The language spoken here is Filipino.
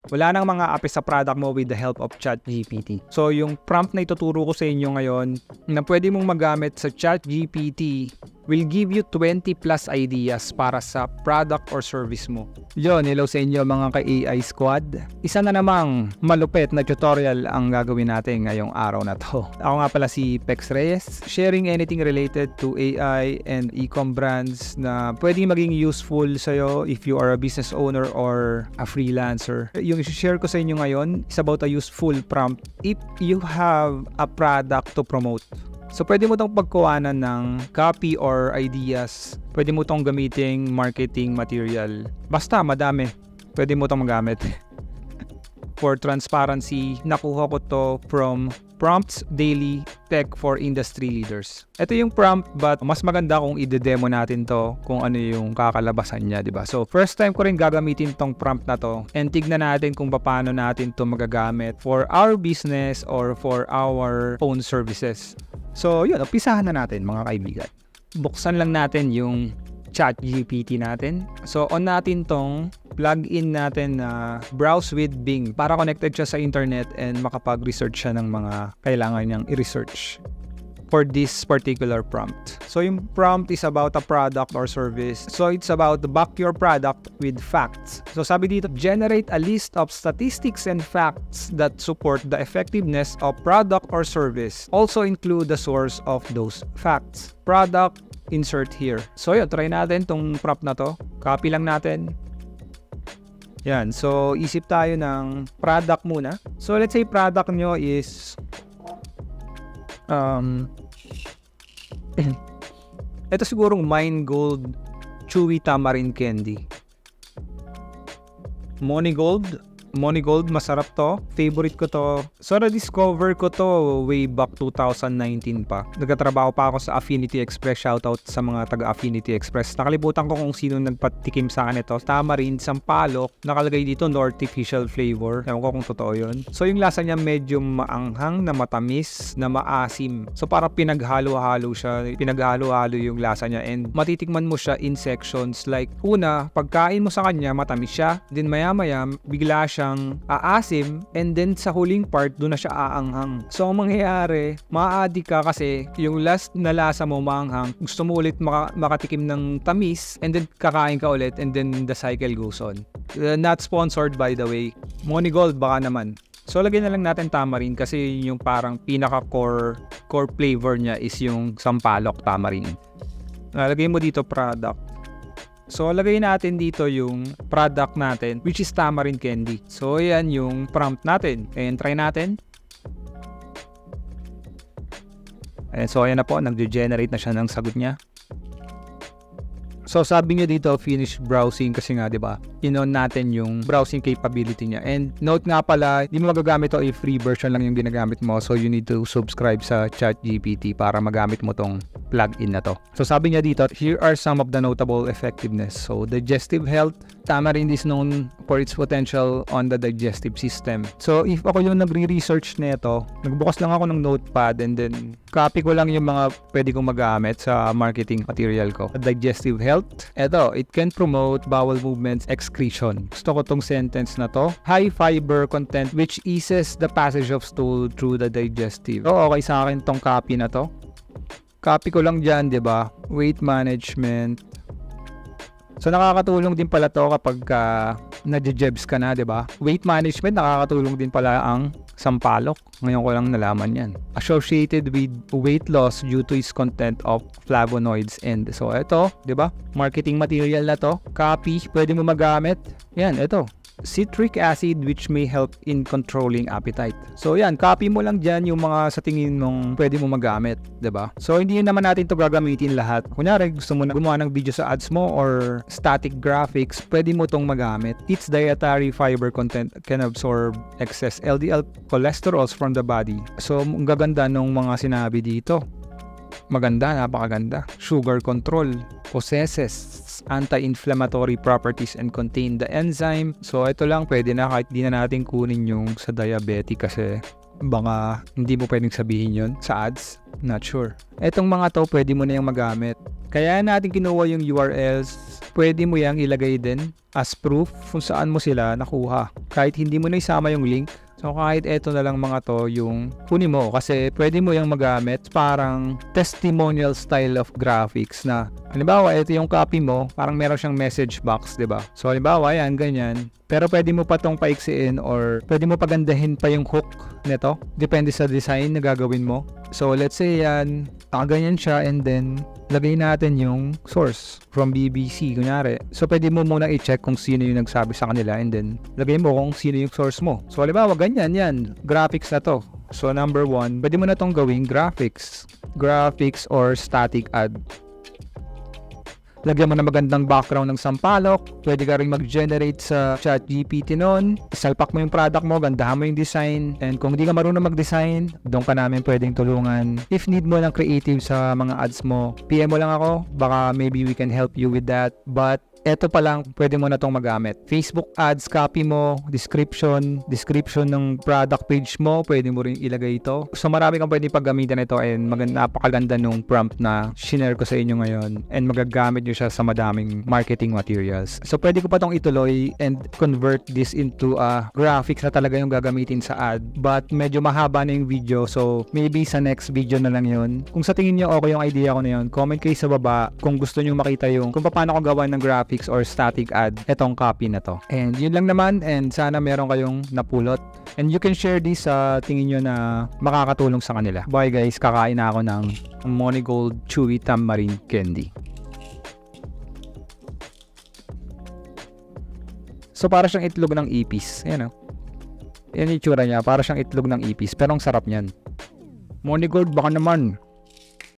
Wala nang mga api sa product mo with the help of ChatGPT. So yung prompt na ituturo ko sa inyo ngayon na pwede mong magamit sa ChatGPT will give you 20 plus ideas para sa product or service mo. Yun, hello sa inyo mga ka-AI squad. Isa na namang malupit na tutorial ang gagawin natin ngayong araw na to. Ako nga pala si Pex Reyes, sharing anything related to AI and e-com brands na pwedeng maging useful sa'yo if you are a business owner or a freelancer. Yung i-share ko sa inyo ngayon is about a useful prompt if you have a product to promote. So, pwede mo itong pagkuhanan ng copy or ideas. Pwede mo itong gamiting marketing material. Basta, madami. Pwede mo itong magamit. For transparency, nakuha ko to from Prompts Daily Tech for Industry Leaders. Ito yung prompt but mas maganda kung i-demo natin to kung ano yung kakalabasan niya, diba? So, first time ko rin gagamitin tong prompt na to and tignan natin kung paano natin to magagamit for our business or for our own services. So, yun, umpisahan na natin mga kaibigan. Buksan lang natin yung ChatGPT natin. So, on natin tong plug-in natin na Browse with Bing para connected siya sa internet and makapag-research siya ng mga kailangan niyang i-research for this particular prompt. So, yung prompt is about a product or service. So, it's about back your product with facts. So, sabi dito, generate a list of statistics and facts that support the effectiveness of product or service. Also include the source of those facts. Product, insert here. So, yun, try natin tong prompt na to. Copy lang natin. Yan. So, isip tayo ng product muna. So, let's say product nyo is ito sigurong Mine Gold Chewy Tamarind Candy. Money Gold, masarap to. Favorite ko to. So, na-discover ko to way back 2019 pa. Nagtatrabaho pa ako sa Affinity Express. Shoutout sa mga taga-Affinity Express. Nakalimutan ko kung sino nagpatikim sa akin ito. Tamarind, sampalok. Nakalagay dito no artificial flavor. Ewan ko kung totoo yun. So, yung lasa niya medyo maanghang, na matamis, na maasim. So, parang pinaghalo-halo siya. Pinaghalo-halo yung lasa niya. And matitikman mo siya in sections. Like, una, pagkain mo sa kanya, matamis siya. Then, maya-maya, bigla siya aasim and then sa huling part doon na siya aanghang. So ang mangyayari, maa-addict ka kasi yung last na lasa mo maanghang, gusto mo ulit makatikim ng tamis and then kakain ka ulit and then the cycle goes on. Not sponsored by the way. Money Gold baka naman. So lagyan na lang natin tamarind kasi yung parang pinaka-core flavor niya is yung sampalok tamarind. Lagay mo dito product. So, lagay natin dito yung product natin, which is tamarind candy. So, yan yung prompt natin. And try natin. And so, ayan na po. Nag-generate na siya ng sagot niya. So, sabi niya dito, finish browsing kasi nga, di ba? In-on natin yung browsing capability niya. And note nga pala, hindi mo magagamit to if free version lang yung ginagamit mo. So, you need to subscribe sa ChatGPT para magamit mo tong plugin na to. So, sabi niya dito, here are some of the notable effectiveness. So, digestive health. Tamarind is known for its potential on the digestive system. So, if ako yung nagre-research nito, nagbukas lang ako ng notepad and then copy ko lang yung mga pwede kong magamit sa marketing material ko. Digestive health. Ito, it can promote bowel movements, excretion. Gusto ko tong sentence na to. High fiber content which eases the passage of stool through the digestive. So, okay sa akin tong copy na to. Copy ko lang dyan, di ba? Weight management. So, nakakatulong din pala to kapag nadjebs ka na, di ba? Weight management, nakakatulong din pala ang sampalok. Ngayon ko lang nalaman yan. Associated with weight loss due to its content of flavonoids. And so, ito, di ba? Marketing material na to. Copy, pwede mo magamit. Yan, ito. Citric acid which may help in controlling appetite. So yan, copy mo lang dyan yung mga sa tingin mong pwede mo magamit, diba? So hindi naman natin to gagamitin lahat. Kunyari gusto mo na gumawa ng video sa ads mo or static graphics, pwede mo tong magamit. Its dietary fiber content can absorb excess LDL cholesterols from the body. So ang gaganda nung mga sinabi dito. Maganda, napakaganda. Sugar control, possesses anti-inflammatory properties and contain the enzyme. So ito lang, pwede na kahit di na natin kunin yung sa diabetic kasi Baka hindi mo pwedeng sabihin yon sa ads. Not sure. Etong mga to, pwede mo na yung magamit. Kaya natin kinuha yung URLs. Pwede mo yung ilagay din as proof kung saan mo sila nakuha. Kahit hindi mo na isama yung link. So kahit eto na lang mga to yung kunin mo kasi pwede mo yung magamit parang testimonial style of graphics na halimbawa ito yung copy mo, parang meron siyang message box, 'di ba? So halimbawa yan ganyan. Pero pwede mo pa tong paiksiin or pwede mo pagandahin pa yung hook nito. Depende sa design na gagawin mo. So let's say yan, ganyan siya and then lagay natin yung source from BBC kunyari. So pwede mo muna i-check kung sino yung nagsabi sa kanila and then lagay mo kung sino yung source mo. So halimbawa ganyan yan, graphics na to. So number 1, pwede mo na tong gawing graphics or static ad. Lagyan mo na magandang background ng sampalok. Pwede ka rin mag-generate sa ChatGPT noon. Isalpak mo yung product mo, gandahan mo yung design. And kung hindi ka marunong mag-design, doon ka namin pwedeng tulungan. If need mo ng creative sa mga ads mo, PM mo lang ako. Baka maybe we can help you with that. But eto pa lang, pwede mo na tong magamit. Facebook ads, copy mo, description ng product page mo, pwede mo rin ilagay ito. So marami kang pwede paggamitan ito and napakaganda nung prompt na shinare ko sa inyo ngayon and magagamit nyo siya sa madaming marketing materials. So pwede ko pa tong ituloy and convert this into a graphics na talaga yung gagamitin sa ad. But medyo mahaba na yung video, so maybe sa next video na lang yun. Kung sa tingin nyo okay yung idea ko na yun, comment kayo sa baba kung gusto nyo makita yung kung paano ko gawa ng graphics or static ad etong copy na to. And yun lang naman and sana meron kayong napulot. And you can share this sa tingin nyo na makakatulong sa kanila. Bye guys, kakain na ako ng Monigold Chewy Tamarind Candy. So para siyang itlog ng ipis. Ayan o. Yan yung itsura niya. Para siyang itlog ng ipis. Pero ang sarap niyan. Monigold baka naman.